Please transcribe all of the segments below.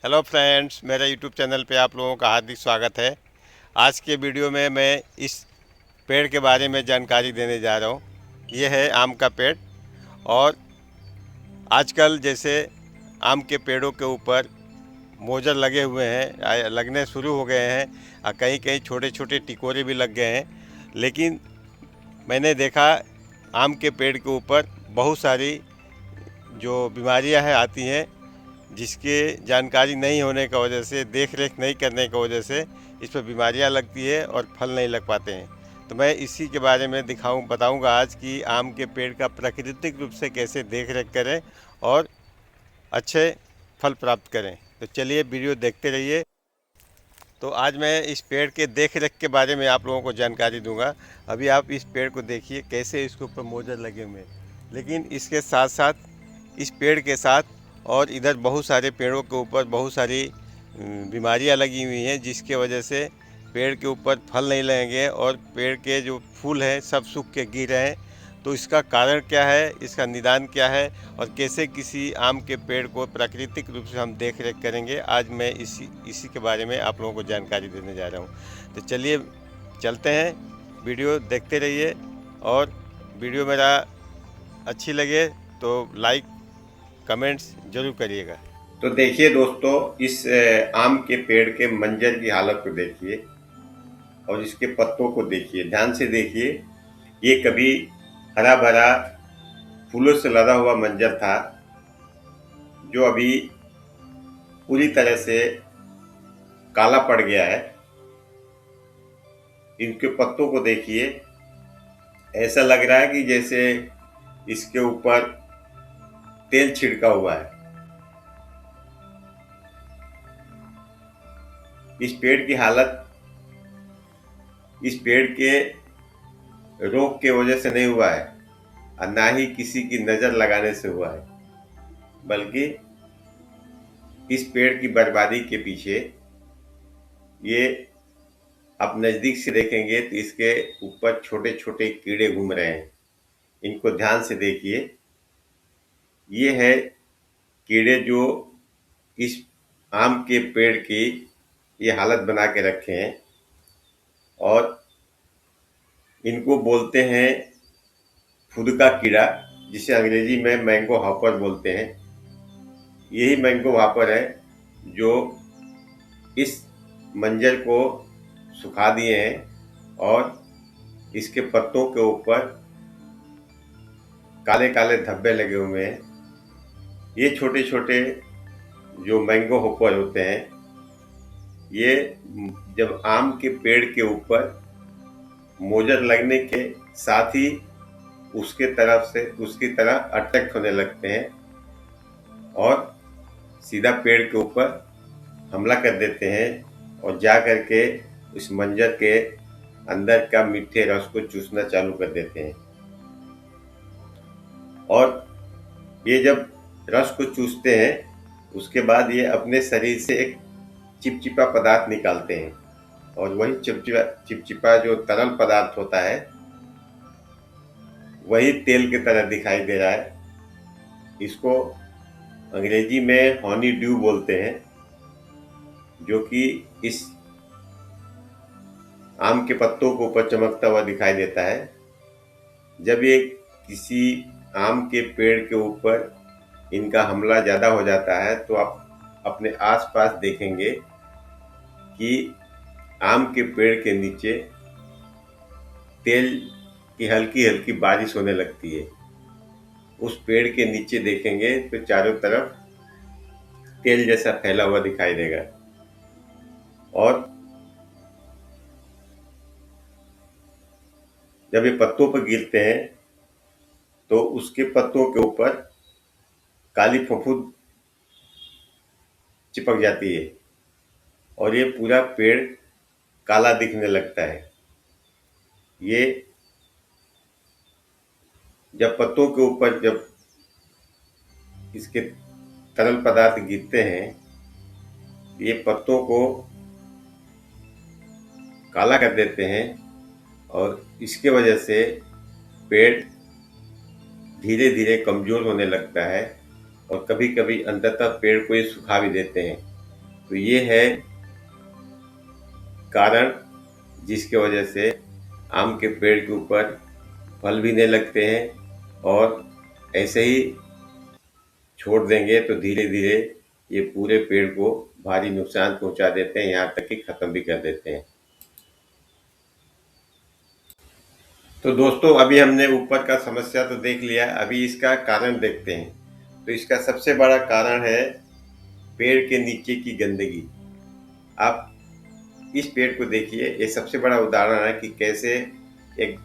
Hello friends, मेरे YouTube channel पे आप लोगों का हार्दिक स्वागत है। आज के वीडियो में मैं इस पेड़ के बारे में जानकारी देने जा रहा हूँ। ये है आम का पेड़। और आजकल जैसे आम के पेड़ों के ऊपर मोजर लगे हुए हैं, लगने शुरू हो गए हैं और कहीं कहीं छोटे छोटे टिकोरे भी लग गए हैं। लेकिन मैंने देखा आम के पेड़ के ऊपर बहुत सारी जो बीमारियां हैं आती हैं, जिसके जानकारी नहीं होने की वजह से, देख रेख नहीं करने की वजह से इस पर बीमारियां लगती है और फल नहीं लग पाते हैं। तो मैं इसी के बारे में बताऊंगा आज कि आम के पेड़ का प्राकृतिक रूप से कैसे देख रेख करें और अच्छे फल प्राप्त करें। तो चलिए वीडियो देखते रहिए। तो आज मैं इस पेड़ के देख रेख के बारे में आप लोगों को जानकारी दूंगा। अभी आप इस पेड़ को देखिए कैसे इसके ऊपर मोजर लगे हुए हैं। लेकिन इसके साथ साथ इस पेड़ के साथ और इधर बहुत सारे पेड़ों के ऊपर बहुत सारी बीमारियां लगी हुई हैं, जिसके वजह से पेड़ के ऊपर फल नहीं लगेंगे और पेड़ के जो फूल हैं सब सूख के गिर रहे हैं। तो इसका कारण क्या है, इसका निदान क्या है और कैसे किसी आम के पेड़ को प्राकृतिक रूप से हम देख रेख करेंगे, आज मैं इसी के बारे में आप लोगों को जानकारी देने जा रहा हूँ। तो चलिए चलते हैं, वीडियो देखते रहिए। और वीडियो मेरा अच्छी लगे तो लाइक कमेंट्स ज़रूर करिएगा। तो देखिए दोस्तों, इस आम के पेड़ के मंजर की हालत को देखिए और इसके पत्तों को देखिए, ध्यान से देखिए। ये कभी हरा भरा फूलों से लदा हुआ मंजर था, जो अभी पूरी तरह से काला पड़ गया है। इनके पत्तों को देखिए, ऐसा लग रहा है कि जैसे इसके ऊपर तेल छिड़का हुआ है। इस पेड़ की हालत इस पेड़ के रोग के वजह से नहीं हुआ है और ना ही किसी की नज़र लगाने से हुआ है, बल्कि इस पेड़ की बर्बादी के पीछे, ये आप नज़दीक से देखेंगे तो इसके ऊपर छोटे छोटे कीड़े घूम रहे हैं। इनको ध्यान से देखिए। ये है कीड़े जो इस आम के पेड़ की ये हालत बना के रखे हैं, और इनको बोलते हैं फुदका कीड़ा, जिसे अंग्रेजी में मैंगो हॉपर बोलते हैं। यही मैंगो हॉपर है जो इस मंजर को सुखा दिए हैं और इसके पत्तों के ऊपर काले काले धब्बे लगे हुए हैं। ये छोटे छोटे जो मैंगो हॉपर होते हैं, ये जब आम के पेड़ के ऊपर मोजर लगने के साथ ही उसकी तरह अट्रैक्ट होने लगते हैं और सीधा पेड़ के ऊपर हमला कर देते हैं और जा करके उस मंजर के अंदर का मीठे रस को चूसना चालू कर देते हैं। और ये जब रस को चूसते हैं, उसके बाद ये अपने शरीर से एक चिपचिपा पदार्थ निकालते हैं, और वही चिपचिपा जो तरल पदार्थ होता है, वही तेल की तरह दिखाई दे रहा है। इसको अंग्रेजी में हनी ड्यू बोलते हैं, जो कि इस आम के पत्तों के ऊपर चमकता हुआ दिखाई देता है। जब ये किसी आम के पेड़ के ऊपर इनका हमला ज़्यादा हो जाता है, तो आप अपने आसपास देखेंगे कि आम के पेड़ के नीचे तेल की हल्की हल्की बारिश होने लगती है। उस पेड़ के नीचे देखेंगे तो चारों तरफ तेल जैसा फैला हुआ दिखाई देगा। और जब ये पत्तों पर गिरते हैं तो उसके पत्तों के ऊपर काली फफूंद चिपक जाती है और ये पूरा पेड़ काला दिखने लगता है। ये जब पत्तों के ऊपर जब इसके तरल पदार्थ गिरते हैं, ये पत्तों को काला कर देते हैं और इसके वजह से पेड़ धीरे धीरे कमज़ोर होने लगता है और कभी कभी अंततः पेड़ को ये सुखा भी देते हैं। तो ये है कारण जिसकी वजह से आम के पेड़ के ऊपर फल भी नहीं लगते हैं, और ऐसे ही छोड़ देंगे तो धीरे धीरे ये पूरे पेड़ को भारी नुकसान पहुंचा देते हैं, यहाँ तक कि खत्म भी कर देते हैं। तो दोस्तों, अभी हमने ऊपर का समस्या तो देख लिया, अभी इसका कारण देखते हैं। तो इसका सबसे बड़ा कारण है पेड़ के नीचे की गंदगी। आप इस पेड़ को देखिए, ये सबसे बड़ा उदाहरण है कि कैसे एक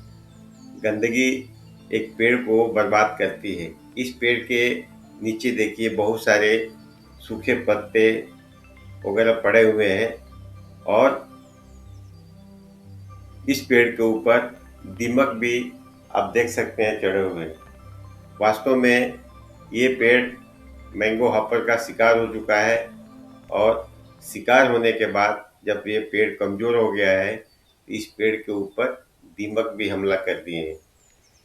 गंदगी एक पेड़ को बर्बाद करती है। इस पेड़ के नीचे देखिए बहुत सारे सूखे पत्ते वगैरह पड़े हुए हैं, और इस पेड़ के ऊपर दीमक भी आप देख सकते हैं चढ़े हुए हैं। वास्तव में ये पेड़ मैंगो हॉपर का शिकार हो चुका है, और शिकार होने के बाद जब ये पेड़ कमज़ोर हो गया है, इस पेड़ के ऊपर दीमक भी हमला कर दिए हैं।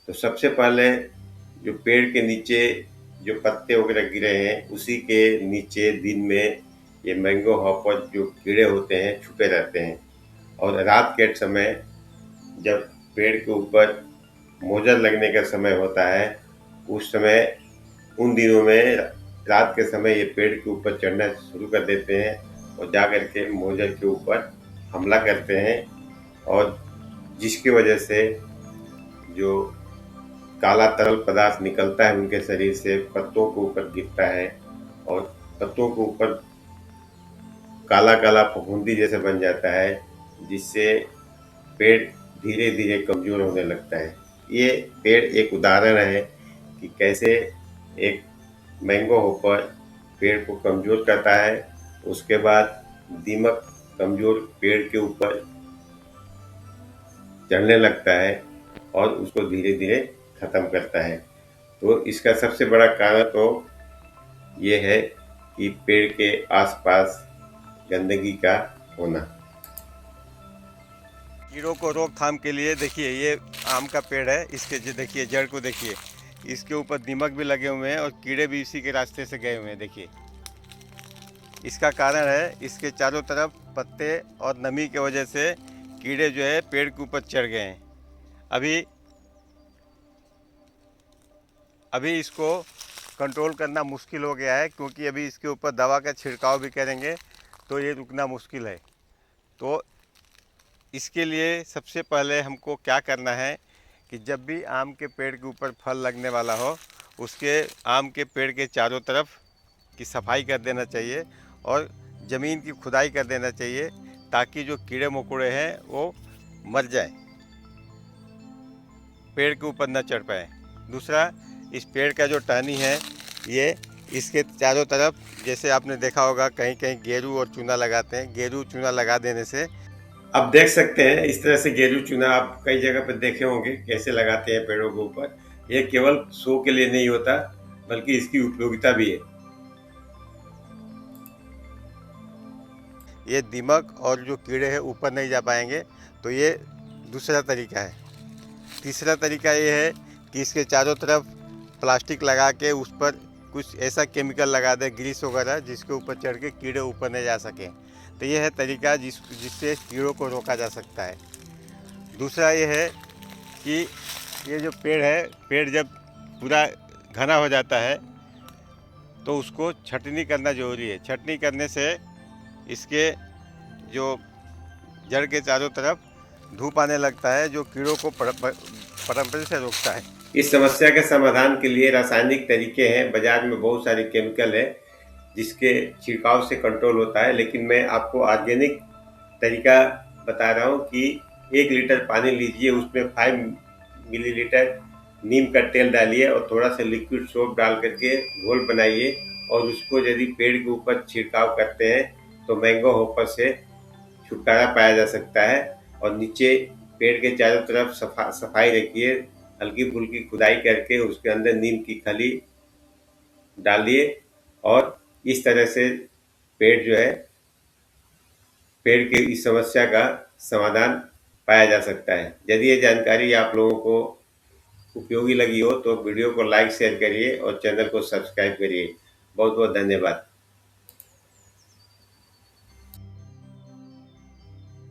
तो सबसे पहले जो पेड़ के नीचे जो पत्ते वगैरह गिरे हैं, उसी के नीचे दिन में ये मैंगो हॉपर जो कीड़े होते हैं छुपे रहते हैं, और रात के समय जब पेड़ के ऊपर मोजर लगने का समय होता है, उस समय उन दिनों में रात के समय ये पेड़ के ऊपर चढ़ना शुरू कर देते हैं और जा कर के मोजर के ऊपर हमला करते हैं, और जिसकी वजह से जो काला तरल पदार्थ निकलता है उनके शरीर से पत्तों के ऊपर गिरता है, और पत्तों के ऊपर काला काला फफूंदी जैसे बन जाता है, जिससे पेड़ धीरे धीरे कमज़ोर होने लगता है। ये पेड़ एक उदाहरण है कि कैसे एक मैंगो हॉपर पेड़ को कमज़ोर करता है, उसके बाद दीमक कमज़ोर पेड़ के ऊपर चढ़ने लगता है और उसको धीरे धीरे ख़त्म करता है। तो इसका सबसे बड़ा कारण तो ये है कि पेड़ के आसपास गंदगी का होना। कीड़ों को रोकथाम के लिए देखिए, ये आम का पेड़ है, इसके देखिए जड़ को देखिए, इसके ऊपर दीमक भी लगे हुए हैं और कीड़े भी इसी के रास्ते से गए हुए हैं। देखिए, इसका कारण है इसके चारों तरफ पत्ते और नमी की वजह से कीड़े जो है पेड़ के ऊपर चढ़ गए हैं। अभी इसको कंट्रोल करना मुश्किल हो गया है, क्योंकि अभी इसके ऊपर दवा का छिड़काव भी करेंगे तो ये रुकना मुश्किल है। तो इसके लिए सबसे पहले हमको क्या करना है कि जब भी आम के पेड़ के ऊपर फल लगने वाला हो, उसके आम के पेड़ के चारों तरफ की सफाई कर देना चाहिए और ज़मीन की खुदाई कर देना चाहिए, ताकि जो कीड़े मकोड़े हैं वो मर जाए, पेड़ के ऊपर न चढ़ पाए। दूसरा, इस पेड़ का जो टहनी है, ये इसके चारों तरफ जैसे आपने देखा होगा कहीं कहीं गेरू और चूना लगाते हैं, गेरू चूना लगा देने से आप देख सकते हैं इस तरह से गेरू चूना आप कई जगह पर देखे होंगे कैसे लगाते हैं पेड़ों के ऊपर। ये केवल शो के लिए नहीं होता, बल्कि इसकी उपयोगिता भी है। ये दीमक और जो कीड़े हैं ऊपर नहीं जा पाएंगे, तो ये दूसरा तरीका है। तीसरा तरीका ये है कि इसके चारों तरफ प्लास्टिक लगा के उस पर कुछ ऐसा केमिकल लगा दे, ग्रीस वगैरह, जिसके ऊपर चढ़ के कीड़े ऊपर नहीं जा सकें। तो ये है तरीका जिससे कीड़ों को रोका जा सकता है। दूसरा ये है कि ये जो पेड़ है, पेड़ जब पूरा घना हो जाता है तो उसको छटनी करना ज़रूरी है। छटनी करने से इसके जो जड़ के चारों तरफ धूप आने लगता है, जो कीड़ों को परंपरा से रोकता है। इस समस्या के समाधान के लिए रासायनिक तरीके हैं। बाजार में बहुत सारे केमिकल है जिसके छिड़काव से कंट्रोल होता है, लेकिन मैं आपको ऑर्गेनिक तरीका बता रहा हूँ कि 1 लीटर पानी लीजिए, उसमें 5 मिलीलीटर नीम का तेल डालिए और थोड़ा सा लिक्विड सोप डाल करके घोल बनाइए, और उसको यदि पेड़ के ऊपर छिड़काव करते हैं तो मैंगो हॉपर से छुटकारा पाया जा सकता है। और नीचे पेड़ के चारों तरफ सफाई रखिए, हल्की फुल्की खुदाई करके उसके अंदर नीम की खली डालिए, और इस तरह से पेड़ जो है, पेड़ की इस समस्या का समाधान पाया जा सकता है। यदि ये जानकारी आप लोगों को उपयोगी लगी हो तो वीडियो को लाइक शेयर करिए और चैनल को सब्सक्राइब करिए। बहुत बहुत धन्यवाद।